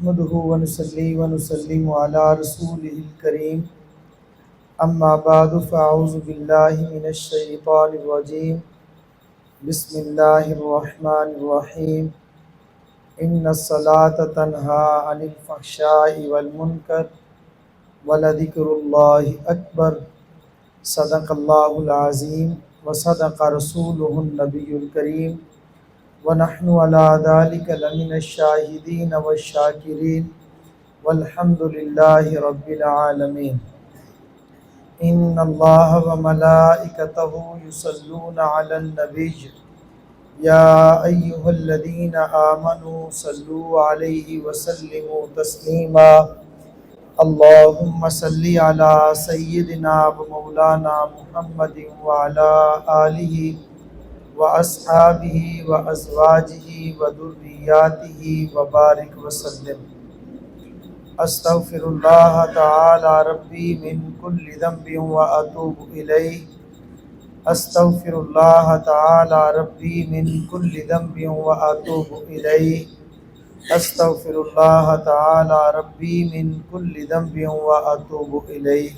نحمده ونصلي ونسلم على رسوله الكريم اما بعد فاعوذ بالله من الشيطان الرجيم بسم الله الرحمن الرحيم ان الصلاة تنهى عن الفحشاء والمنكر ولذكر الله اکبر صدق اللہ العظیم وصدق رسوله النبی الکریم ونحن على ذلك لمن الشاهدين والشاكرين والحمد لله رب العالمين ان الله وملائكته يصلون على النبي يا أيها الذين آمنوا صلوا عليه وسلموا تسليما اللهم صل على سيدنا ومولانا محمد وعلى آله وأصحابه وأزواجه وذرياته وبارك وسلم استغفر الله تعالى ربي من كل ذنب وأتوب إليه استغفر الله تعالى ربي من كل ذنب وأتوب إليه استغفر الله تعالى ربي من كل ذنب وأتوب إليه۔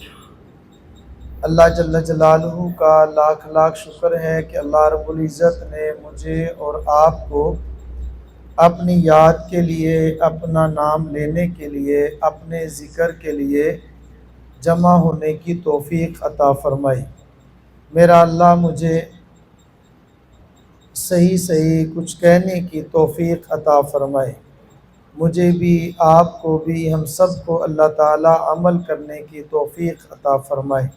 اللہ جل جلالہ کا لاکھ لاکھ شکر ہے کہ اللہ رب العزت نے مجھے اور آپ کو اپنی یاد کے لیے، اپنا نام لینے کے لیے، اپنے ذکر کے لیے جمع ہونے کی توفیق عطا فرمائی۔ میرا اللہ مجھے صحیح کچھ کہنے کی توفیق عطا فرمائے، مجھے بھی، آپ کو بھی، ہم سب کو اللہ تعالی عمل کرنے کی توفیق عطا فرمائے۔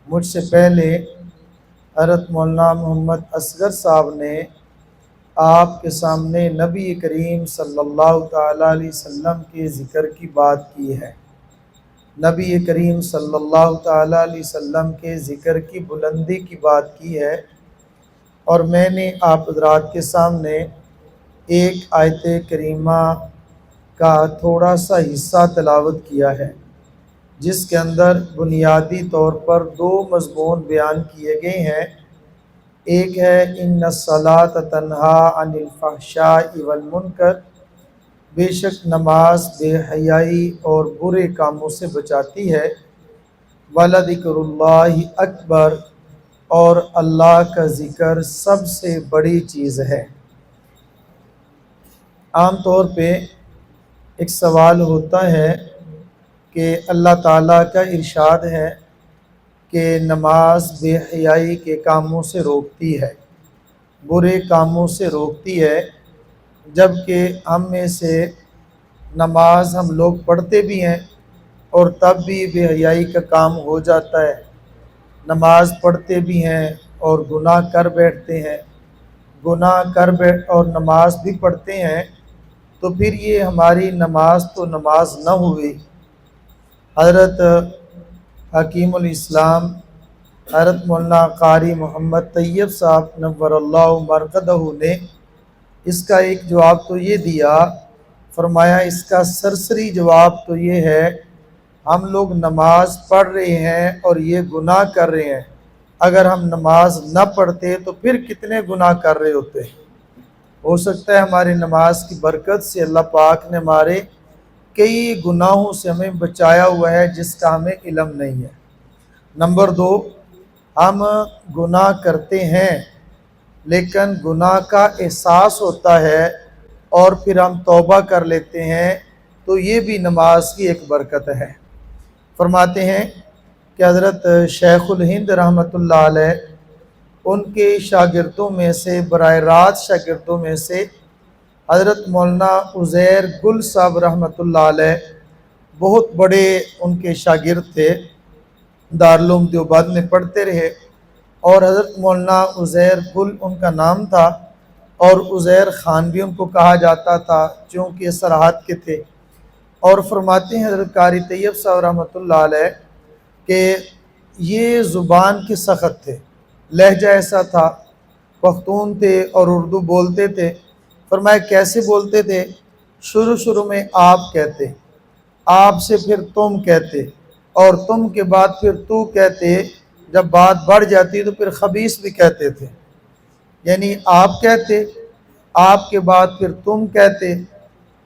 مجھ سے پہلے حضرت مولانا محمد اصغر صاحب نے آپ کے سامنے نبی کریم صلی اللہ تعالیٰ علیہ وسلم کے ذکر کی بات کی ہے، نبی کریم صلی اللہ تعالیٰ علیہ وسلم کے ذکر کی بلندی کی بات کی ہے، اور میں نے آپ حضرات کے سامنے ایک آیت کریمہ کا تھوڑا سا حصہ تلاوت کیا ہے، جس کے اندر بنیادی طور پر دو مضمون بیان کیے گئے ہیں۔ ایک ہے ان الصلاۃ تنہیٰ عن الفحشاء والمنکر، بے شک نماز بے حیائی اور برے کاموں سے بچاتی ہے، ولذکر اللہ اکبر، اور اللہ کا ذکر سب سے بڑی چیز ہے۔ عام طور پہ ایک سوال ہوتا ہے کہ اللہ تعالیٰ کا ارشاد ہے کہ نماز بے حیائی کے کاموں سے روکتی ہے، برے کاموں سے روکتی ہے، جبکہ ہم میں سے نماز ہم لوگ پڑھتے بھی ہیں اور تب بھی بے حیائی کا کام ہو جاتا ہے، نماز پڑھتے بھی ہیں اور گناہ کر بیٹھتے ہیں، اور نماز بھی پڑھتے ہیں، تو پھر یہ ہماری نماز تو نماز نہ ہوئی۔ حضرت حکیم الاسلام حضرت مولانا قاری محمد طیب صاحب نور اللہ مرقدہ نے اس کا ایک جواب تو یہ دیا، فرمایا اس کا سرسری جواب تو یہ ہے، ہم لوگ نماز پڑھ رہے ہیں اور یہ گناہ کر رہے ہیں، اگر ہم نماز نہ پڑھتے تو پھر کتنے گناہ کر رہے ہوتے۔ ہو سکتا ہے ہماری نماز کی برکت سے اللہ پاک نے ہمارے کئی گناہوں سے ہمیں بچایا ہوا ہے جس کا ہمیں علم نہیں ہے۔ نمبر دو، ہم گناہ کرتے ہیں لیکن گناہ کا احساس ہوتا ہے اور پھر ہم توبہ کر لیتے ہیں، تو یہ بھی نماز کی ایک برکت ہے۔ فرماتے ہیں کہ حضرت شیخ الہند رحمۃ اللہ علیہ، ان کے شاگردوں میں سے، براہ راست شاگردوں میں سے حضرت مولانا عزیر گل صاحب رحمۃ اللہ علیہ بہت بڑے ان کے شاگرد تھے، دارالعلوم دیوبند میں پڑھتے رہے، اور حضرت مولانا عزیر گل ان کا نام تھا، اور عزیر خان بھی ان کو کہا جاتا تھا چونکہ سرحد کے تھے۔ اور فرماتے ہیں حضرت قاری طیب صاحب رحمۃ اللہ علیہ کہ یہ زبان کے سخت تھے، لہجہ ایسا تھا، پختون تھے اور اردو بولتے تھے۔ فرمایا کیسے بولتے تھے؟ شروع میں آپ کہتے، آپ سے پھر تم کہتے، اور تم کے بعد پھر تو کہتے، جب بات بڑھ جاتی تو پھر خبیث بھی کہتے تھے، یعنی آپ کہتے، آپ کے بعد پھر تم کہتے،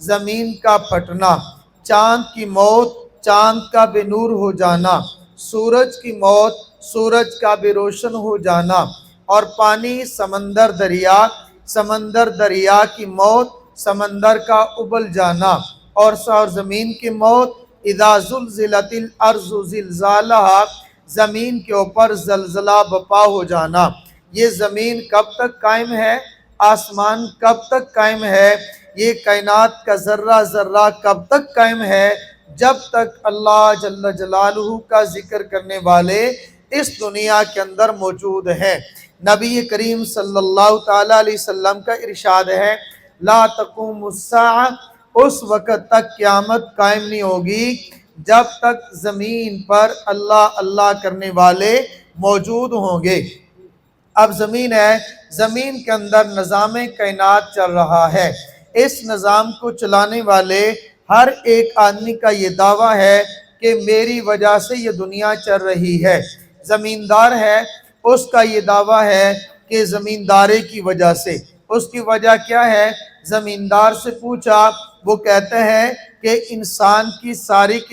زمین کا پھٹنا، چاند کی موت، چاند کا بے نور ہو جانا، سورج کی موت، سورج کا بے روشن ہو جانا، اور پانی، سمندر، دریا، سمندر دریا کی موت، سمندر کا ابل جانا، اور زمین کی موت، اذا زلزلت الارض زلزالہا، زمین کے اوپر زلزلہ بپا ہو جانا۔ یہ زمین کب تک قائم ہے؟ آسمان کب تک قائم ہے؟ یہ کائنات کا ذرہ ذرہ کب تک قائم ہے؟ جب تک اللہ جل جلالہ کا ذکر کرنے والے اس دنیا کے اندر موجود ہیں۔ نبی کریم صلی اللہ تعالیٰ علیہ وسلم کا ارشاد ہے، لا تقوم الساعہ، اس وقت تک قیامت قائم نہیں ہوگی جب تک زمین پر اللہ اللہ کرنے والے موجود ہوں گے۔ اب زمین ہے، زمین کے اندر نظام کائنات چل رہا ہے۔ اس نظام کو چلانے والے ہر ایک آدمی کا یہ دعویٰ ہے کہ میری وجہ سے یہ دنیا چل رہی ہے۔ زمیندار ہے، اس کا یہ دعویٰ ہے کہ زمینداری کی وجہ سے۔ اس کی وجہ کیا ہے؟ زمیندار سے پوچھا، وہ کہتے ہیں کہ انسان کی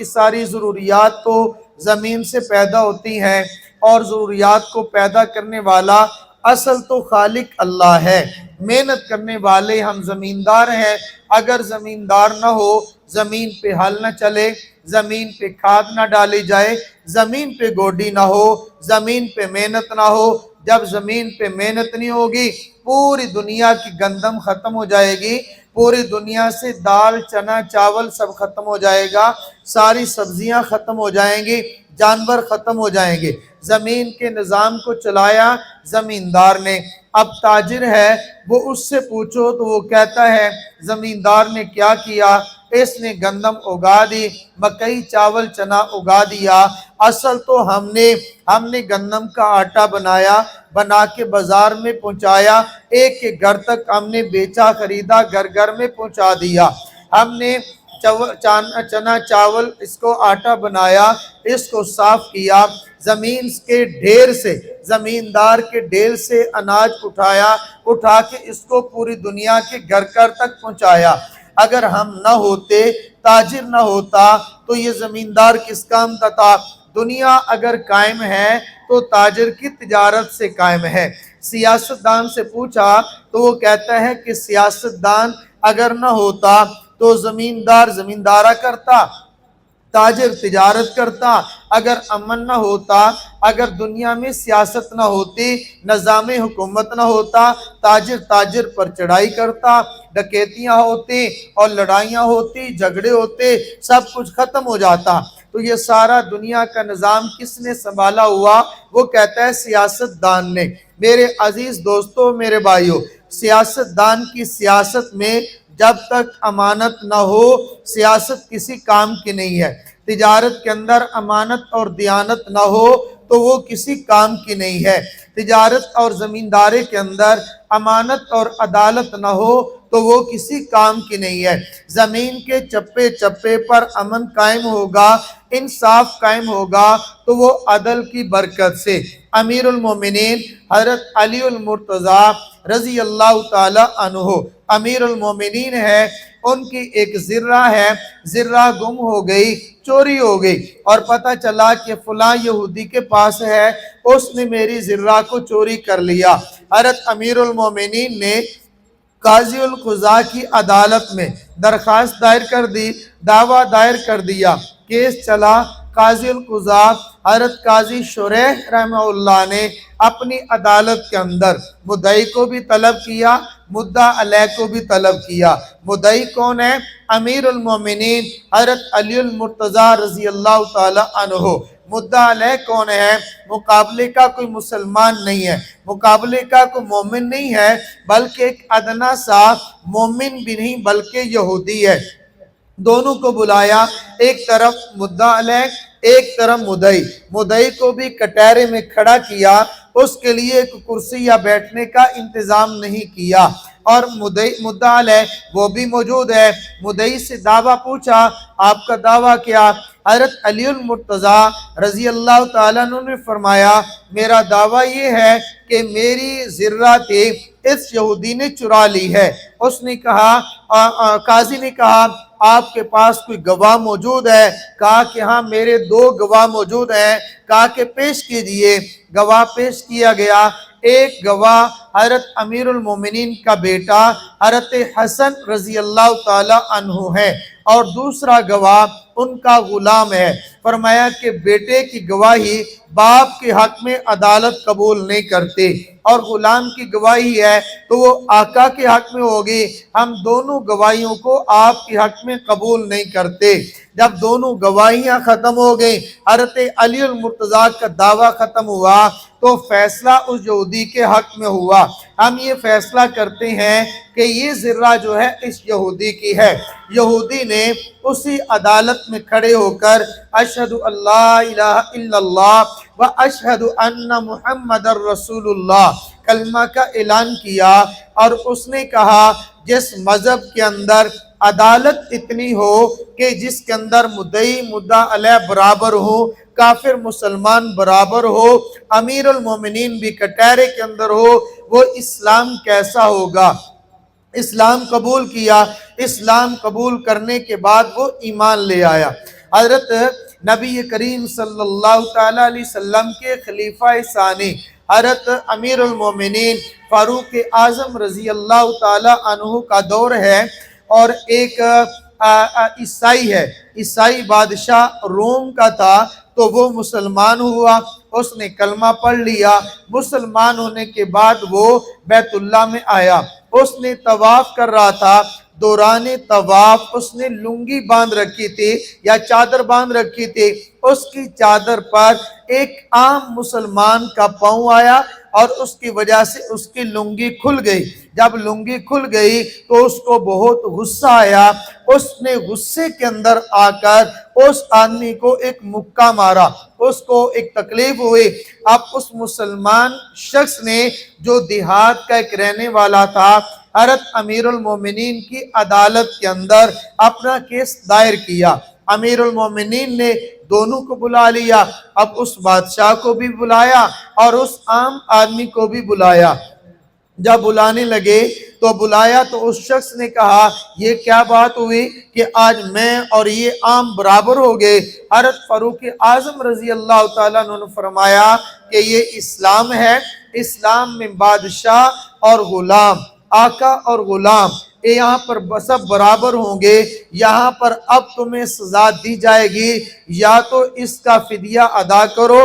ساری ضروریات تو زمین سے پیدا ہوتی ہیں، اور ضروریات کو پیدا کرنے والا اصل تو خالق اللہ ہے۔ محنت کرنے والے ہم زمیندار ہیں۔ اگر زمیندار نہ ہو، زمین پہ ہل نہ چلے، زمین پہ کھاد نہ ڈالی جائے، زمین پہ گوڈی نہ ہو، زمین پہ محنت نہ ہو، جب زمین پہ محنت نہیں ہوگی، پوری دنیا کی گندم ختم ہو جائے گی، پوری دنیا سے دال، چنا، چاول سب ختم ہو جائے گا، ساری سبزیاں ختم ہو جائیں گی، جانور ختم ہو جائیں گے۔ زمین کے نظام کو چلایا زمیندار نے۔ اب تاجر ہے، وہ اس سے پوچھو تو وہ کہتا ہے زمیندار نے کیا کیا؟ اس نے گندم اگا دی، مکئی، چاول، چنا اگا دیا۔ اصل تو ہم نے گندم کا آٹا بنا کے بازار میں پہنچایا، ایک کے گھر تک ہم نے بیچا، خریدا، گھر گھر میں پہنچا دیا۔ ہم نے چنا چاول اس کو آٹا بنایا، اس کو صاف کیا، زمین کے ڈھیر سے، زمیندار کے ڈھیر سے اناج اٹھا کے اس کو پوری دنیا کے گھر گھر تک پہنچایا۔ اگر ہم نہ ہوتے، تاجر نہ ہوتا، تو یہ زمیندار کس کام کا تھا؟ دنیا اگر قائم ہے تو تاجر کی تجارت سے قائم ہے۔ سیاستدان سے پوچھا تو وہ کہتا ہے کہ سیاستدان اگر نہ ہوتا تو زمیندار زمیندارہ کرتا، تاجر تجارت کرتا۔ اگر امن نہ ہوتا، اگر دنیا میں سیاست نہ ہوتی، نظام حکومت نہ ہوتا، تاجر پر چڑھائی کرتا، ڈکیتیاں ہوتی اور لڑائیاں ہوتی، جھگڑے ہوتے، سب کچھ ختم ہو جاتا۔ تو یہ سارا دنیا کا نظام کس نے سنبھالا ہوا؟ وہ کہتا ہے سیاستدان نے۔ میرے عزیز دوستو، میرے بھائیو، سیاستدان کی سیاست میں جب تک امانت نہ ہو، سیاست کسی کام کی نہیں ہے۔ تجارت کے اندر امانت اور دیانت نہ ہو تو وہ کسی کام کی نہیں ہے۔ تجارت اور زمینداری کے اندر امانت اور عدالت نہ ہو تو وہ کسی کام کی نہیں ہے۔ زمین کے چپے چپے پر امن قائم ہوگا، انصاف قائم ہوگا تو وہ عدل کی برکت سے۔ امیر المومنین حضرت علی المرتضیٰ رضی اللہ تعالی عنہ امیر المومنین ہے، ان کی ایک ذرہ ہے، ذرہ گم ہو گئی، چوری ہو گئی، اور پتہ چلا کہ فلاں یہودی کے پاس ہے، اس نے میری ذرہ کو چوری کر لیا۔ حضرت امیر المومنین نے قاضی القضاء کی عدالت میں درخواست دائر کر دی، دعویٰ دائر کر دیا، کیس چلا۔ قاضی القضاء حضرت قاضی شریح رحمہ اللہ نے اپنی عدالت کے اندر مدعی کو بھی طلب کیا، مدعا علیہ کو بھی طلب کیا۔ مدعی کون ہے؟ امیر المومنین حضرت علی المرتضیٰ رضی اللہ تعالی عنہ۔ مدعا علیہ کون ہے؟ مقابلے کا کوئی مسلمان نہیں ہے، مقابلے کا کوئی مومن نہیں ہے، بلکہ ایک ادنا سا مومن بھی نہیں بلکہ یہودی ہے۔ دونوں کو بلایا، ایک طرف مدعا علیہ، ایک طرف مدعی۔ مدعی کو بھی کٹہرے میں کھڑا کیا، اس کے لیے ایک کرسی یا بیٹھنے کا انتظام نہیں کیا، اور مدعا علیہ وہ بھی موجود ہے۔ مدعی سے دعویٰ پوچھا، آپ کا دعویٰ کیا؟ حضرت علی المرتضیٰ رضی اللہ تعالیٰ عنہ نے فرمایا میرا دعویٰ یہ ہے کہ میری ذرہ تھی اس یہودی نے چرا لی ہے۔ اس نے کہا قاضی نے کہا آپ کے پاس کوئی گواہ موجود ہے؟ کہا کہ ہاں میرے 2 گواہ موجود ہیں۔ کہا کہ پیش کیجئے۔ گواہ پیش کیا گیا۔ ایک گواہ حضرت امیر المومنین کا بیٹا حضرت حسن رضی اللہ تعالی عنہ ہے اور دوسرا گواہ ان کا غلام ہے۔ فرمایا کہ بیٹے کی گواہی باپ کے حق میں عدالت قبول نہیں کرتے اور غلام کی گواہی ہے تو وہ آقا کے حق میں ہوگی، ہم دونوں گواہیوں کو آپ کے حق میں قبول نہیں کرتے۔ جب دونوں گواہیاں ختم ہو گئیں، حضرت علی المرتضیٰ کا دعویٰ ختم ہوا تو فیصلہ اس یہودی کے حق میں ہوا۔ ہم یہ فیصلہ کرتے ہیں کہ یہ ذرہ جو ہے اس یہودی کی ہے۔ یہودی نے اسی عدالت میں کھڑے ہو کر اشہد اللہ الہ الا اللہ و اشہد ان محمد رسول اللہ کلمہ کا اعلان کیا اور اس نے کہا جس مذہب کے اندر عدالت اتنی ہو کہ جس کے اندر مدعی مدعا علیہ برابر ہو، کافر مسلمان برابر ہو، امیر المومنین بھی کٹہرے کے اندر ہو، وہ اسلام کیسا ہوگا؟ اسلام قبول کیا۔ اسلام قبول کرنے کے بعد وہ ایمان لے آیا۔ حضرت نبی کریم صلی اللہ تعالیٰ علیہ وسلم کے خلیفہ ثانی حضرت امیر المومنین فاروق اعظم رضی اللہ تعالیٰ عنہ کا دور ہے اور ایک عیسائی ہے، عیسائی بادشاہ روم کا تھا تو وہ مسلمان ہوا، اس نے کلمہ پڑھ لیا۔ مسلمان ہونے کے بعد وہ بیت اللہ میں آیا، اس نے طواف کر رہا تھا۔ دوران طواف اس نے لنگی باندھ رکھی تھی یا چادر باندھ رکھی تھی، اس کی چادر پر ایک عام مسلمان کا پاؤں آیا اور اس کی وجہ سے اس کی لنگی کھل گئی۔ جب لنگی کھل گئی تو اس کو بہت غصہ آیا، اس نے غصے کے اندر آ کر اس آدمی کو ایک مکہ مارا، اس کو ایک تکلیف ہوئی۔ اب اس مسلمان شخص نے جو دیہات کا ایک رہنے والا تھا حضرت امیر المومنین کی عدالت کے اندر اپنا کیس دائر کیا۔ امیر المومنین نے دونوں کو بلا لیا، اب اس بادشاہ کو بھی بلایا اور اس عام آدمی کو بھی بلایا۔ جب بلانے لگے تو اس شخص نے کہا یہ کیا بات ہوئی کہ آج میں اور یہ عام برابر ہو گئے؟ حضرت فاروق اعظم رضی اللہ تعالیٰ عنہ نے فرمایا کہ یہ اسلام ہے، اسلام میں بادشاہ اور غلام، آقا اور غلام یہاں پر سب برابر ہوں گے۔ یہاں پر اب تمہیں سزا دی جائے گی، یا تو اس کا فدیہ ادا کرو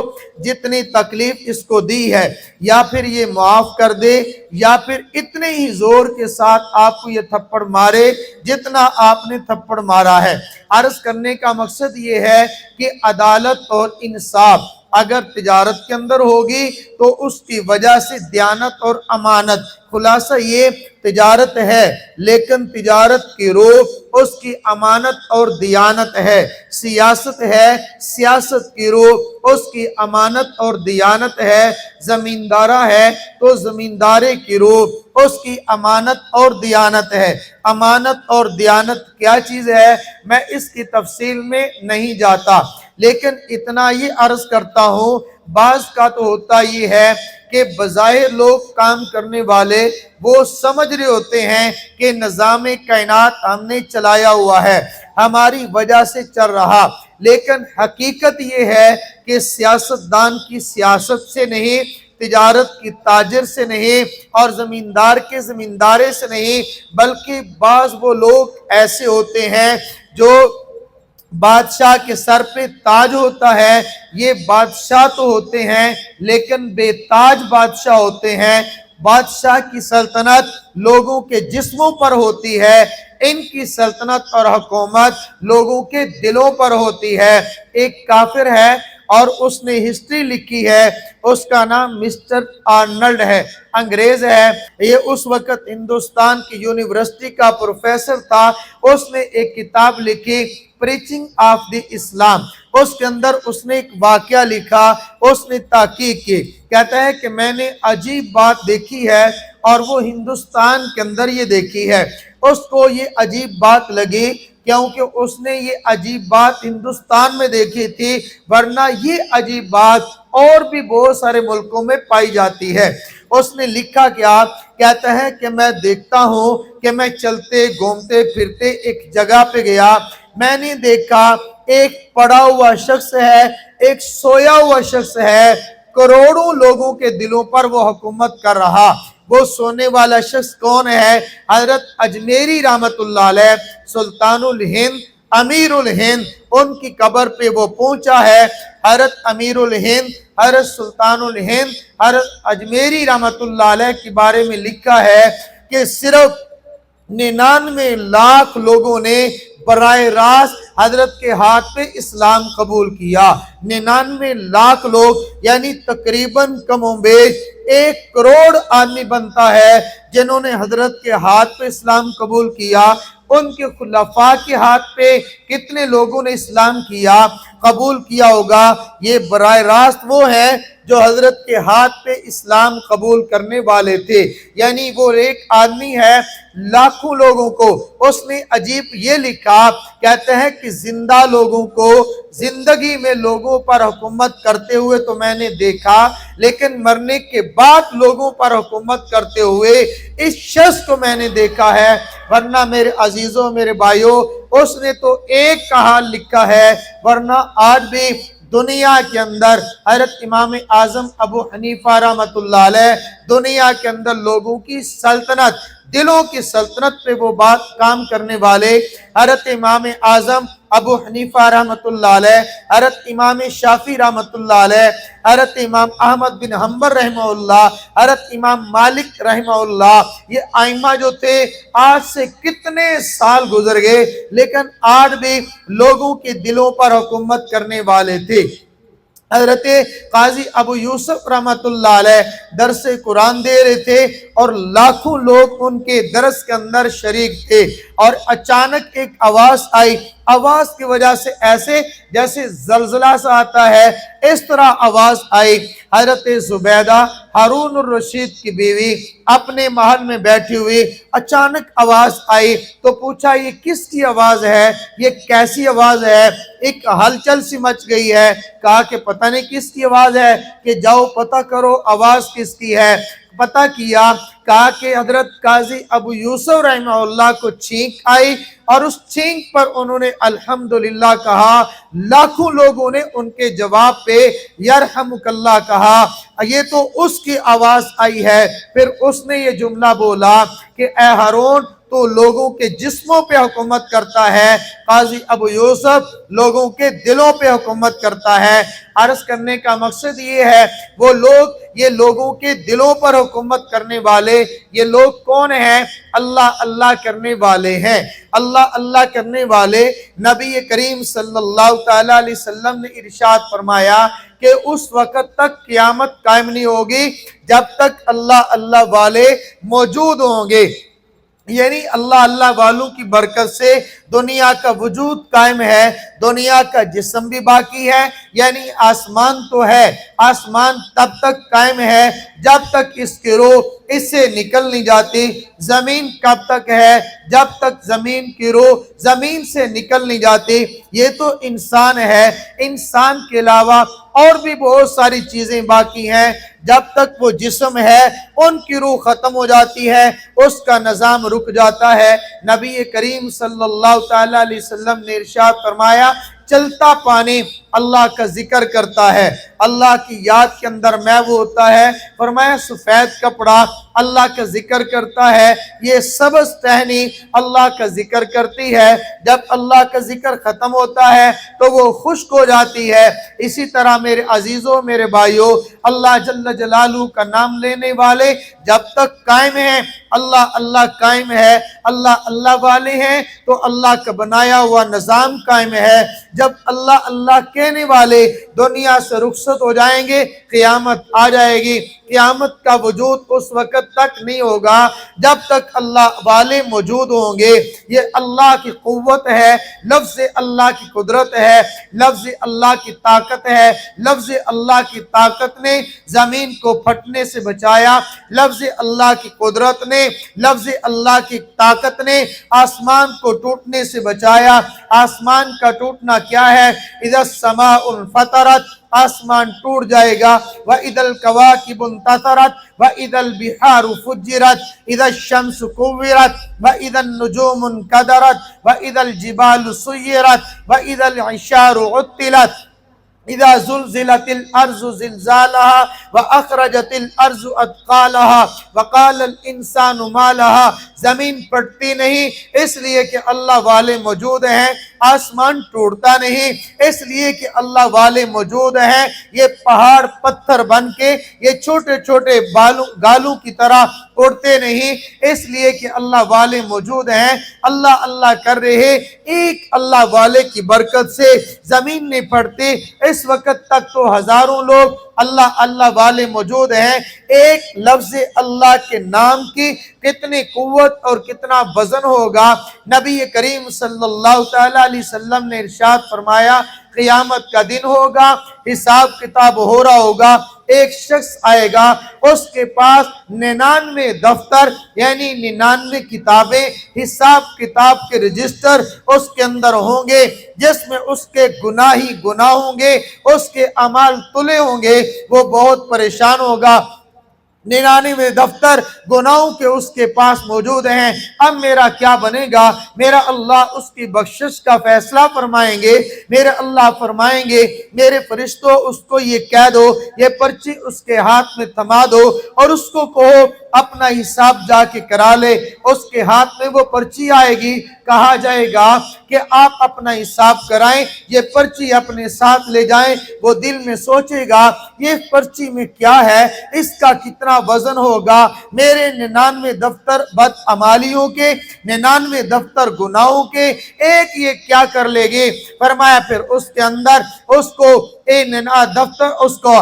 جتنی تکلیف اس کو دی ہے، یا پھر یہ معاف کر دے، یا پھر اتنے ہی زور کے ساتھ آپ کو یہ تھپڑ مارے جتنا آپ نے تھپڑ مارا ہے۔ عرض کرنے کا مقصد یہ ہے کہ عدالت اور انصاف اگر تجارت کے اندر ہوگی تو اس کی وجہ سے دیانت اور امانت، خلاصہ یہ تجارت ہے لیکن تجارت کی روح اس کی امانت اور دیانت ہے، سیاست ہے سیاست کی روح اس کی امانت اور دیانت ہے، زمیندارہ ہے تو زمیندارے کی روح اس کی امانت اور دیانت ہے۔ امانت اور دیانت کیا چیز ہے میں اس کی تفصیل میں نہیں جاتا، لیکن اتنا یہ عرض کرتا ہوں بعض کا تو ہوتا یہ ہے کہ بظاہر لوگ کام کرنے والے وہ سمجھ رہے ہوتے ہیں کہ نظام کائنات ہم نے چلایا ہوا ہے، ہماری وجہ سے چل رہا، لیکن حقیقت یہ ہے کہ سیاستدان کی سیاست سے نہیں، تجارت کی تاجر سے نہیں اور زمیندار کے زمیندارے سے نہیں، بلکہ بعض وہ لوگ ایسے ہوتے ہیں جو بادشاہ کے سر پہ تاج ہوتا ہے، یہ بادشاہ تو ہوتے ہیں لیکن بے تاج بادشاہ ہوتے ہیں۔ بادشاہ کی سلطنت لوگوں کے جسموں پر ہوتی ہے، ان کی سلطنت اور حکومت لوگوں کے دلوں پر ہوتی ہے۔ ایک کافر ہے اور اس نے ہسٹری لکھی ہے، اس کا نام مسٹر آرنلڈ ہے، انگریز ہے، یہ اس وقت ہندوستان کی یونیورسٹی کا پروفیسر تھا۔ اس نے ایک کتاب لکھی پریچنگ آف دی اسلام، اس کے اندر اس نے ایک واقعہ لکھا، اس نے تحقیق کی، کہتا ہے کہ میں نے عجیب بات دیکھی ہے اور وہ ہندوستان کے اندر یہ دیکھی ہے۔ اس کو یہ عجیب بات لگی کیونکہ اس نے یہ عجیب بات ہندوستان میں دیکھی تھی، ورنہ یہ عجیب بات اور بھی بہت سارے ملکوں میں پائی جاتی ہے۔ اس نے لکھا کیا، کہتا ہے کہ میں دیکھتا ہوں کہ میں چلتے گھومتے پھرتے ایک جگہ پہ گیا، میں نے دیکھا ایک پڑا ہوا شخص ہے، ایک سویا ہوا شخص ہے، کروڑوں لوگوں کے دلوں پر وہ حکومت کر رہا۔ وہ سونے والا شخص کون ہے؟ حضرت اجمیری رحمت اللہ علیہ، سلطان الہند، امیر الہند، ان کی قبر پہ وہ پہنچا ہے۔ حضرت امیر الہند، حضرت سلطان الہند، حضرت اجمیری رحمت اللہ علیہ کے بارے میں لکھا ہے کہ صرف 99 لاکھ لوگوں نے براہ راست حضرت کے ہاتھ پہ اسلام قبول کیا۔ 99 لاکھ لوگ یعنی تقریباً کم و بیش 1 کروڑ آدمی بنتا ہے جنہوں نے حضرت کے ہاتھ پہ اسلام قبول کیا۔ ان کے خلفاء کے ہاتھ پہ کتنے لوگوں نے اسلام کیا، قبول کیا ہوگا؟ یہ براہ راست وہ ہے جو حضرت کے ہاتھ پہ اسلام قبول کرنے والے تھے، یعنی وہ ایک آدمی ہے لاکھوں لوگوں کو۔ اس نے عجیب یہ لکھا، کہتے ہیں کہ زندہ لوگوں کو زندگی میں لوگوں پر حکومت کرتے ہوئے تو میں نے دیکھا، لیکن مرنے کے بعد لوگوں پر حکومت کرتے ہوئے اس شخص کو میں نے دیکھا ہے۔ ورنہ میرے عزیزوں، میرے بھائیوں، اس نے تو ایک کا حال لکھا ہے، ورنہ آج بھی دنیا کے اندر حضرت امام اعظم ابو حنیفہ رحمت اللہ علیہ دنیا کے اندر لوگوں کی سلطنت، دلوں کی سلطنت پہ وہ بات کام کرنے والے حضرت امام اعظم ابو حنیفہ رحمت اللہ علیہ، حضرت امام شافعی رحمت اللہ علیہ، حضرت امام احمد بن حنبل رحمہ اللہ، حضرت امام مالک رحمہ اللہ، یہ ائمہ جو تھے آج سے کتنے سال گزر گئے لیکن آج بھی لوگوں کے دلوں پر حکومت کرنے والے تھے۔ حضرت قاضی ابو یوسف رحمت اللہ علیہ درس قرآن دے رہے تھے اور لاکھوں لوگ ان کے درس کے اندر شریک تھے، اور اچانک ایک آواز آئی، آواز کی وجہ سے ایسے جیسے زلزلہ سا آتا ہے، اس طرح آواز آئی۔ حضرت زبیدہ ہارون الرشید کی بیوی اپنے محل میں بیٹھی ہوئی، اچانک آواز آئی تو پوچھا یہ کس کی آواز ہے، یہ کیسی آواز ہے؟ ایک ہلچل سی مچ گئی ہے، کہا کہ پتہ نہیں کس کی آواز ہے، کہ جاؤ پتہ کرو آواز کس کی ہے۔ پتہ کیا، کہا کہ حضرت قاضی ابو یوسف رحمہ اللہ کو چھینک آئی اور اس چھینک پر انہوں نے الحمدللہ کہا، لاکھوں لوگوں نے ان کے جواب پہ یرحمک اللہ کہا، یہ تو اس کی آواز آئی ہے۔ پھر اس نے یہ جملہ بولا کہ اے ہارون تو لوگوں کے جسموں پہ حکومت کرتا ہے، قاضی ابو یوسف لوگوں کے دلوں پہ حکومت کرتا ہے۔ عرض کرنے کا مقصد یہ ہے، وہ لوگ، یہ لوگوں کے دلوں پر حکومت کرنے والے، یہ لوگ کون ہیں؟ اللہ اللہ کرنے والے ہیں۔ اللہ اللہ کرنے والے نبی کریم صلی اللہ تعالیٰ علیہ وسلم نے ارشاد فرمایا کہ اس وقت تک قیامت قائم نہیں ہوگی جب تک اللہ اللہ والے موجود ہوں گے، یعنی اللہ اللہ والوں کی برکت سے دنیا کا وجود قائم ہے، دنیا کا جسم بھی باقی ہے، یعنی آسمان تو ہے، آسمان تب تک قائم ہے جب تک اس کی روح اس سے نکل نہیں جاتی۔ زمین کب تک ہے؟ جب تک زمین کی روح زمین سے نکل نہیں جاتی۔ یہ تو انسان ہے، انسان کے علاوہ اور بھی بہت ساری چیزیں باقی ہیں، جب تک وہ جسم ہے ان کی روح ختم ہو جاتی ہے، اس کا نظام رک جاتا ہے۔ نبی کریم صلی اللہ تعالیٰ علیہ وسلم نے ارشاد فرمایا، چلتا پانی اللہ کا ذکر کرتا ہے، اللہ کی یاد کے اندر محو ہوتا ہے۔ فرمایا سفید کپڑا اللہ کا ذکر کرتا ہے، یہ سبز ٹہنی اللہ کا ذکر کرتی ہے، جب اللہ کا ذکر ختم ہوتا ہے تو وہ خشک ہو جاتی ہے۔ اسی طرح میرے عزیزوں، میرے بھائیوں، اللہ جل جلالہ کا نام لینے والے جب تک قائم ہیں، اللہ اللہ قائم ہے، اللہ اللہ والے ہیں تو اللہ کا بنایا ہوا نظام قائم ہے۔ جب اللہ اللہ کہنے والے دنیا سے رخصت ہو جائیں گے، قیامت آ جائے گی۔ قیامت کا وجود اس وقت تک نہیں ہوگا جب تک اللہ والے موجود ہوں گے۔ یہ اللہ کی قوت ہے، لفظ اللہ کی قدرت ہے، لفظ اللہ کی طاقت ہے۔ لفظ اللہ کی طاقت نے زمین کو پھٹنے سے بچایا، لفظ اللہ کی قدرت نے، لفظ اللہ کی طاقت نے آسمان کو ٹوٹنے سے بچایا۔ آسمان کا ٹوٹنا کیا ہے؟ اذا السماء انفطرت، آسمان ٹوٹ جائے گا۔ وَإِذَا الْكَوَاكِبُ انتَثَرَتْ وَإِذَا الْبِحَارُ فُجِّرَتْ إِذَا الشَّمْسُ كُوِّرَتْ وَإِذَا النُّجُومُ انكَدَرَتْ وَإِذَا الْجِبَالُ سُيِّرَتْ وَإِذَا الْعِشَارُ عُطِّلَتْ اذا زلزلت الارض زلزالها واخرجت الارض اثقالها وقال الانسان ما لها۔ زمین پھٹتی نہیں اس لیے کہ اللہ والے موجود ہیں، آسمان ٹوٹتا نہیں اس لیے کہ اللہ والے موجود ہیں۔ یہ پہاڑ پتھر بن کے یہ چھوٹے چھوٹے گالوں کی طرح اڑتے نہیں اس لیے کہ اللہ والے موجود ہیں۔ اللہ اللہ کر رہے، ایک اللہ والے کی برکت سے زمین نہیں پھٹتی۔ اس وقت تک تو ہزاروں لوگ اللہ اللہ والے موجود ہیں۔ ایک لفظ اللہ کے نام کی کتنی قوت اور کتنا وزن ہوگا۔ نبی کریم صلی اللہ تعالی علیہ وسلم نے ارشاد فرمایا، قیامت کا دن ہوگا، حساب کتاب ہو رہا ہوگا، ایک شخص آئے گا، اس کے پاس 99 دفتر یعنی 99 کتابیں، حساب کتاب کے رجسٹر اس کے اندر ہوں گے، جس میں اس کے گناہ ہی گناہ ہوں گے، اس کے اعمال تلے ہوں گے۔ وہ بہت پریشان ہوگا، 99 دفتر گناہوں کے اس کے پاس موجود ہیں، اب میرا کیا بنے گا؟ میرا اللہ اس کی بخشش کا فیصلہ فرمائیں گے۔ میرے اللہ فرمائیں گے، میرے فرشتوں اس کو یہ کہہ دو، یہ پرچی اس کے ہاتھ میں تھما دو اور اس کو کہو اپنا حساب جا کے کرا لے۔ اس کے ہاتھ میں وہ پرچی آئے گی، کہا جائے گا کہ آپ اپنا حساب کرائیں، یہ پرچی اپنے ساتھ لے جائیں۔ وہ دل میں سوچے گا یہ پرچی میں کیا ہے، اس کا کتنا وزن ہوگا۔ میرے 99 دفتر بدعمالیوں کے، 99 دفتر گناہوں کے، ایک یہ کیا کر لے گے؟ فرمایا پھر اس کے اندر اس کو دفتر اس کو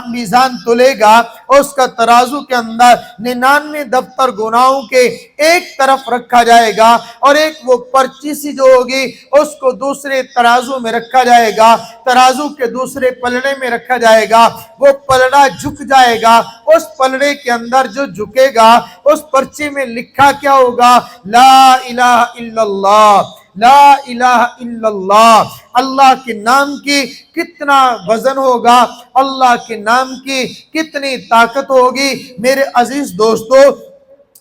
میزان تلے گا، اس کا ترازو کے اندر 99 دفتر گناہوں کے ایک طرف رکھا جائے گا اور ایک وہ پرچی سی جو ہوگی اس کو دوسرے ترازو میں رکھا جائے گا، ترازو کے دوسرے پلڑے میں رکھا جائے گا۔ وہ پلڑا جھک جائے گا، اس پلڑے کے اندر جو جھکے گا اس پرچی میں لکھا کیا ہوگا؟ لا الہ الا اللہ، لا الہ الا اللہ۔ اللہ کے نام کی کتنا وزن ہوگا، اللہ کے نام کی کتنی طاقت ہوگی۔ میرے عزیز دوستو،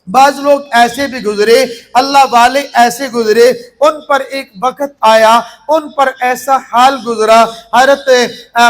بعض لوگ ایسے بھی گزرے، اللہ والے ایسے گزرے، ان پر ایک وقت آیا، ان پر ایسا حال گزرا۔ حضرت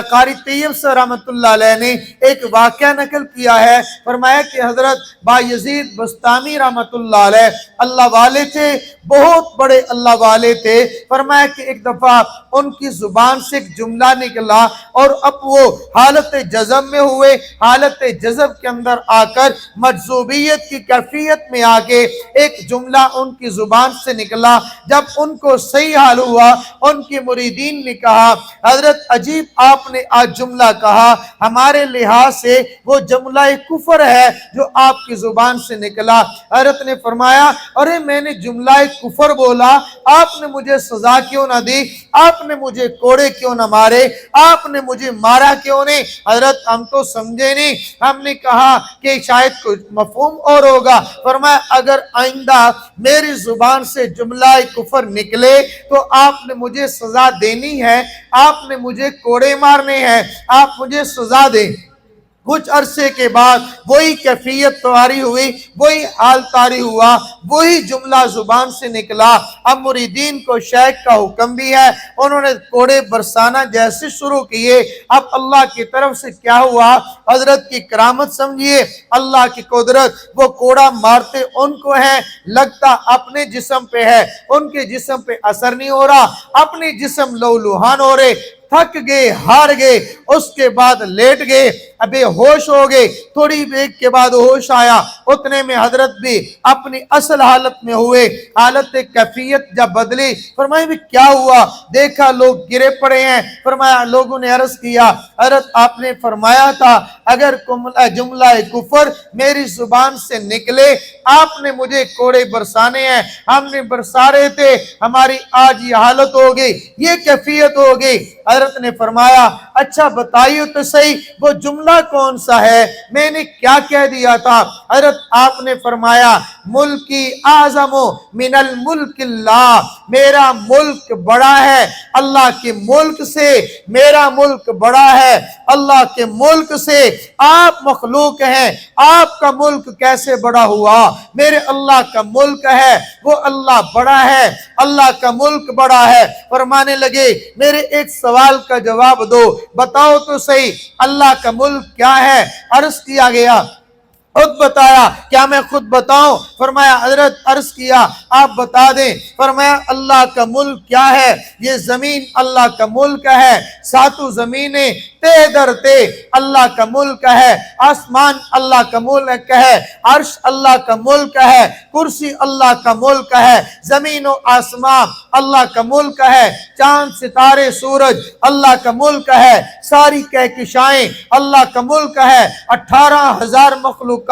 قاری طیب سے رحمت اللہ علیہ نے ایک واقعہ نقل کیا ہے، فرمایا کہ حضرت بایزید بستامی رحمت اللہ علیہ اللہ والے تھے، بہت بڑے اللہ والے تھے۔ فرمایا کہ ایک دفعہ ان کی زبان سے ایک جملہ نکلا اور اب وہ حالت جذب میں ہوئے، حالت جذب کے اندر آ کر مجذوبیت کی کیفیت میں آگے ایک جملہ ان کی زبان سے نکلا۔ جب ان کو صحیح حال ہوا، ان کے مریدین نے کہا، حضرت عجیب آپ نے آج جملہ کہا، ہمارے لحاظ سے وہ جملہ کفر ہے جو آپ کی زبان سے نکلا۔ حضرت نے فرمایا، ارے میں نے جملہ کفر بولا، آپ نے مجھے سزا کیوں نہ دی؟ آپ نے مجھے کوڑے کیوں نہ مارے؟ آپ نے مجھے مارا کیوں نہیں؟ حضرت ہم تو سمجھے نہیں، ہم نے کہا کہ شاید کچھ مفہوم اور ہوگا۔ فرمایا اگر آئندہ میری زبان سے جملہ کفر نکلے تو آپ نے مجھے سزا دینی ہے، آپ نے مجھے کوڑے مارنے ہیں، آپ مجھے سزا دیں۔ کچھ عرصے کے بعد وہی کیفیت طاری ہوئی، وہی حال طاری ہوا، وہی جملہ زبان سے نکلا۔ اب مریدین کو شیخ کا حکم بھی ہے، انہوں نے کوڑے برسانا جیسے شروع کیے۔ اب اللہ کی طرف سے کیا ہوا؟ حضرت کی کرامت سمجھیے، اللہ کی قدرت۔ وہ کوڑا مارتے ان کو ہے، لگتا اپنے جسم پہ ہے، ان کے جسم پہ اثر نہیں ہو رہا، اپنے جسم لہولہان ہو رہے، تھک گئے، ہار گئے، اس کے بعد لیٹ گئے۔ بے ہوش ہو گئے، تھوڑی دیر کے بعد ہوش آیا، اتنے میں حضرت بھی اپنی اصل حالت میں ہوئے، حالت کیفیت جب بدلی، فرمایا بھی کیا ہوا؟ دیکھا لوگ گرے پڑے ہیں، فرمایا لوگوں نے عرض کیا حضرت آپ نے فرمایا تھا اگر جملہ کفر میری زبان سے نکلے آپ نے مجھے کوڑے برسانے ہیں، ہم نے برسا رہے تھے، ہماری آج یہ حالت ہو گئی، یہ کیفیت ہو گئی۔ حضرت نے فرمایا اچھا بتائیے تو صحیح وہ جملہ کون سا ہے، میں نے کیا کہہ دیا تھا؟ حضرت آپ نے فرمایا ملکی اعظم من الملک اللہ، میرا ملک بڑا ہے اللہ کے ملک سے، میرا ملک بڑا ہے اللہ کے ملک سے، آپ مخلوق ہیں، آپ کا ملک کیسے بڑا ہوا؟ میرے اللہ کا ملک ہے، وہ اللہ بڑا ہے، اللہ کا ملک بڑا ہے۔ فرمانے لگے میرے ایک سوال کا جواب دو، بتاؤ تو صحیح اللہ کا ملک کیا ہے؟ عرض کیا گیا خود بتایا، کیا میں خود بتاؤں؟ فرمایا حضرت عرض کیا آپ بتا دیں۔ فرمایا اللہ کا ملک کیا ہے؟ یہ زمین اللہ کا ملک ہے، ساتوں زمینیں تے در تے اللہ کا ملک ہے، آسمان اللہ کا ملک ہے، عرش اللہ کا ملک ہے، کرسی اللہ کا ملک ہے، زمین و آسمان اللہ کا ملک ہے، چاند ستارے سورج اللہ کا ملک ہے، ساری کہکشائیں اللہ کا ملک ہے، 18,000 مخلوقات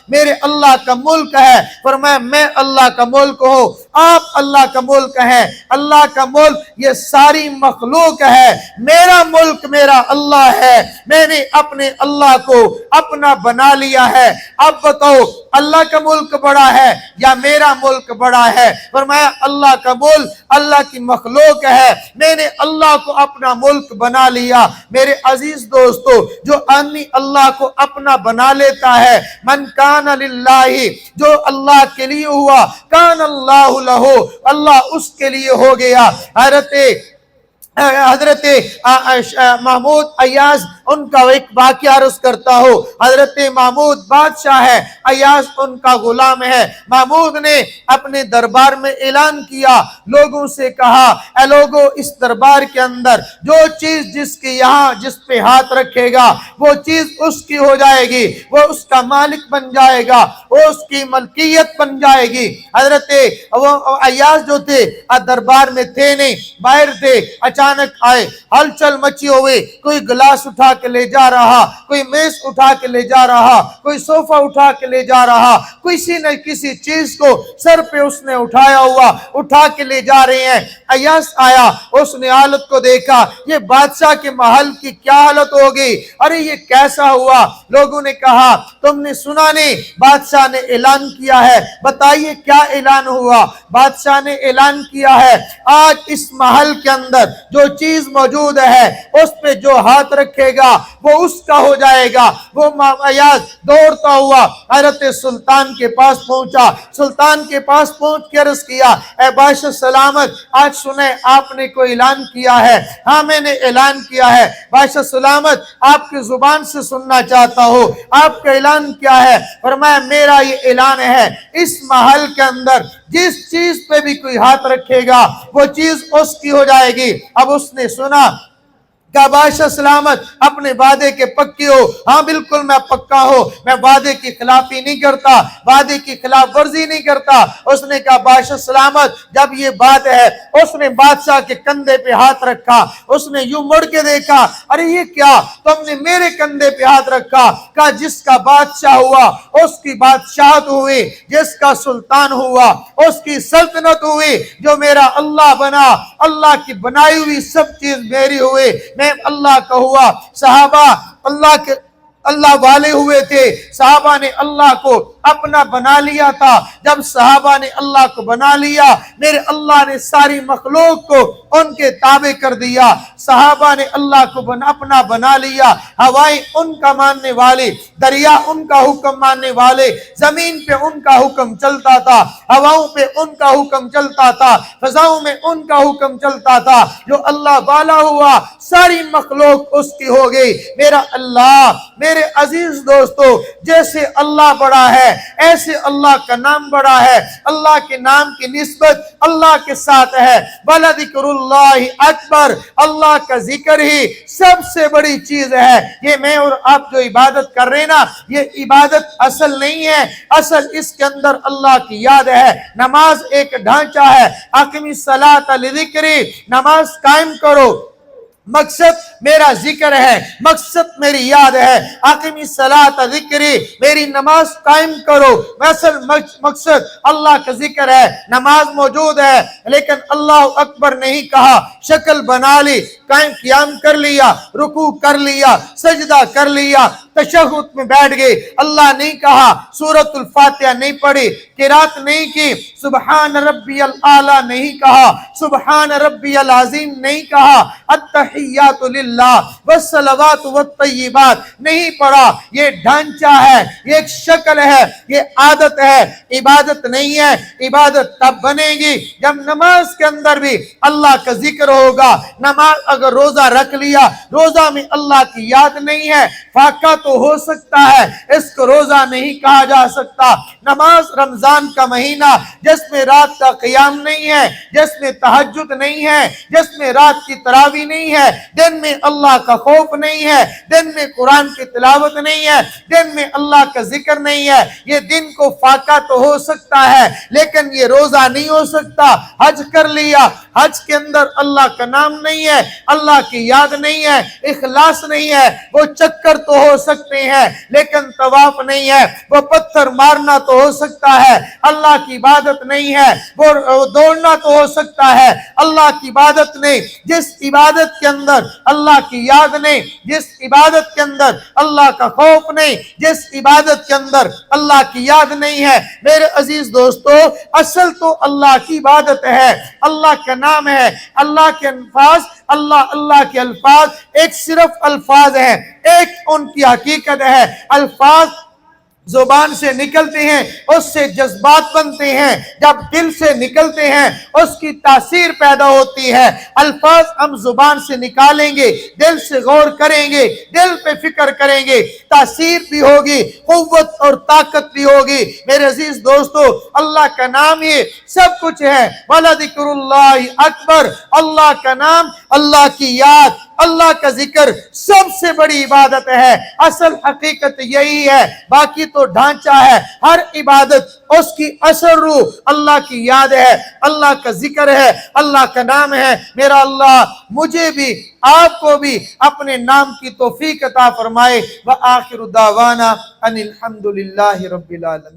میرے اللہ کا ملک ہے۔ فرمایا میں اللہ کا ملک ہوں، آپ اللہ کا ملک ہے، اللہ کا ملک یہ ساری مخلوق ہے، میرا ملک میرا اللہ ہے، میں نے اپنے اللہ کو اپنا بنا لیا ہے۔ اب بتاؤ اللہ کا ملک بڑا ہے یا میرا ملک بڑا ہے؟ فرمایا اللہ کا ملک اللہ کی مخلوق ہے، میں نے اللہ کو اپنا ملک بنا لیا۔ میرے عزیز دوستو جو آدمی اللہ کو اپنا بنا لیتا ہے، من کان للہ، جو اللہ کے لیے ہوا کان اللہ لہو، اللہ اس کے لیے ہو گیا۔ حضرت محمود ایاز ان کا ایک واقعہ عرض کرتا ہو۔ حضرت محمود بادشاہ ہے، ایاز ان کا غلام ہے۔ محمود نے اپنے دربار میں اعلان کیا، لوگوں سے کہا اے لوگو اس دربار کے اندر جو چیز جس کے یہاں جس پہ ہاتھ رکھے گا وہ چیز اس کی ہو جائے گی، وہ اس کا مالک بن جائے گا، وہ اس کی ملکیت بن جائے گی۔ حضرت ایاز جو تھے دربار میں تھے نہیں، باہر تھے، اچانک آئے، ہلچل مچی ہوئی، کوئی گلاس اٹھا کے لے جا رہا، کوئی میز اٹھا کے لے جا رہا، کوئی صوفہ اٹھا کے لے جا رہا، کسی نہ کسی چیز کو سر پہ اس نے اٹھایا ہوا اٹھا کے لے جا رہے ہیں۔ ایاس آیا، اس نے حالت کو دیکھا، یہ بادشاہ کے محل کی کیا حالت ہوگی؟ ارے یہ کیسا ہوا؟ لوگوں نے کہا تم نے سنا نہیں بادشاہ نے اعلان کیا ہے؟ بتائیے کیا اعلان ہوا؟ بادشاہ نے اعلان کیا ہے آج اس محل کے اندر جو چیز موجود ہے اس پہ جو ہاتھ رکھے گا وہ اس کا ہو جائے گا۔ وہ ایاز دوڑتا ہوا حضرت سلطان کے پاس پہنچا، سلطان کے پاس پہنچ کے عرض کیا اے بادشاہ سلامت، آج سنیں آپ نے کوئی اعلان کیا ہے؟ ہاں میں نے اعلان کیا ہے۔ بادشاہ سلامت آپ کی زبان سے سننا چاہتا ہوں، آپ کا اعلان کیا ہے؟ فرمایا میرا یہ اعلان ہے اس محل کے اندر جس چیز پہ بھی کوئی ہاتھ رکھے گا وہ چیز اس کی ہو جائے گی۔ اب اس نے سنا کہ بادشاہ سلامت اپنے وعدے کے پکے ہو؟ ہاں بالکل میں پکا ہوں، میں وعدے کی خلافی نہیں کرتا، وعدے کی خلاف ورزی نہیں کرتا۔ اس نے کہا بادشاہ سلامت جب یہ بات ہے، اس نے بادشاہ کے کندھے پہ ہاتھ رکھا، اس نے یوں مڑ کے دیکھا، ارے یہ کیا تم نے میرے کندھے پہ ہاتھ رکھا؟ کہا جس کا بادشاہ ہوا اس کی بادشاہت ہوئی، جس کا سلطان ہوا اس کی سلطنت ہوئی، جو میرا اللہ بنا اللہ کی بنائی ہوئی سب چیز میری ہوئی، میں اللہ کا ہوا۔ صحابہ اللہ والے ہوئے تھے، صحابہ نے اللہ کو اپنا بنا لیا تھا۔ جب صحابہ نے اللہ کو بنا لیا میرے اللہ نے ساری مخلوق کو ان کے تابع کر دیا۔ صحابہ نے اللہ کو اپنا بنا لیا، ہوائیں ان کا ماننے والے، دریا ان کا حکم ماننے والے، زمین پہ ان کا حکم چلتا تھا، ہواؤں پہ ان کا حکم چلتا تھا، فضاؤں میں ان کا حکم چلتا تھا۔ جو اللہ والا ہوا ساری مخلوق اس کی ہو گئی۔ میرا اللہ، میرے عزیز دوستو، جیسے اللہ بڑا ہے ایسے اللہ کا نام بڑا ہے، اللہ کے نام کی نسبت اللہ کے ساتھ ہے۔ وَلَذِكْرُ اللَّهِ اکبر، اللہ کا ذکر ہی سب سے بڑی چیز ہے۔ یہ میں اور آپ جو عبادت کر رہے ہیں نا، یہ عبادت اصل نہیں ہے، اصل اس کے اندر اللہ کی یاد ہے۔ نماز ایک ڈھانچہ ہے، اقم الصلاۃ لذکری، نماز قائم کرو، مقصد میرا ذکر ہے، مقصد میری یاد ہے۔ اقم الصلاۃ ذکری، میری نماز قائم کرو، اصل مقصد اللہ کا ذکر ہے۔ نماز موجود ہے لیکن اللہ اکبر نہیں کہا، شکل بنا لی، قیام کر لیا، رکوع کر لیا، سجدہ کر لیا، تشہد میں بیٹھ گئے، اللہ نہیں کہا، سورۃ الفاتحہ نہیں پڑھی، قرات نہیں کی، سبحان ربی الاعلی نہیں کہا، سبحان ربی العظیم نہیں کہا، التحیات للہ والصلوات والطیبات نہیں پڑھا۔ یہ ڈھانچہ ہے، یہ ایک شکل ہے، یہ عادت ہے، عبادت نہیں ہے۔ عبادت تب بنے گی جب نماز کے اندر بھی اللہ کا ذکر ہوگا۔ نماز اگر روزہ رکھ لیا، روزہ میں اللہ کی یاد نہیں ہے، فاقہ تو ہو سکتا ہے، اس کو روزہ نہیں کہا جا سکتا۔ نماز رمضان کا مہینہ جس میں رات کا قیام نہیں ہے، جس میں تہجد نہیں ہے، جس میں رات کی تراویح نہیں ہے، دن میں اللہ کا خوف نہیں ہے، دن میں قرآن کی تلاوت نہیں ہے، دن میں اللہ کا ذکر نہیں ہے، یہ دن کو فاقہ تو ہو سکتا ہے لیکن یہ روزہ نہیں ہو سکتا۔ حج کر لیا، حج کے اندر اللہ کا نام نہیں ہے، اللہ کی یاد نہیں ہے، اخلاص نہیں ہے، وہ چکر تو ہو سکتے ہیں لیکن طواف نہیں ہے، وہ پتھر مارنا تو ہو سکتا ہے، اللہ کی عبادت نہیں ہے، وہ دوڑنا تو ہو سکتا ہے، اللہ کی عبادت نہیں۔ جس عبادت کے اندر اللہ کی یاد نہیں، جس عبادت کے اندر اللہ کا خوف نہیں، جس عبادت کے اندر اللہ کی یاد نہیں ہے، میرے عزیز دوستو، اصل تو اللہ کی عبادت ہے، اللہ کا نام ہے، اللہ کے الفاظ، اللہ کے الفاظ ایک صرف الفاظ ہیں، ایک ان کی حقیقت ہے۔ الفاظ زبان سے نکلتے ہیں، اس سے جذبات بنتے ہیں، جب دل سے نکلتے ہیں اس کی تاثیر پیدا ہوتی ہے۔ الفاظ ہم زبان سے نکالیں گے، دل سے غور کریں گے، دل پہ فکر کریں گے، تاثیر بھی ہوگی، قوت اور طاقت بھی ہوگی۔ میرے عزیز دوستو، اللہ کا نام ہی سب کچھ ہے۔ وَلَذِكْرُ اللَّهِ اکبر، اللہ کا نام، اللہ کی یاد، اللہ کا ذکر سب سے بڑی عبادت ہے۔ اصل حقیقت یہی ہے، باقی تو ڈھانچہ ہے۔ ہر عبادت اس کی اصل روح اللہ کی یاد ہے، اللہ کا ذکر ہے، اللہ کا نام ہے۔ میرا اللہ مجھے بھی آپ کو بھی اپنے نام کی توفیق عطا فرمائے۔ وآخر دعوانا ان الحمد للہ رب العالمین۔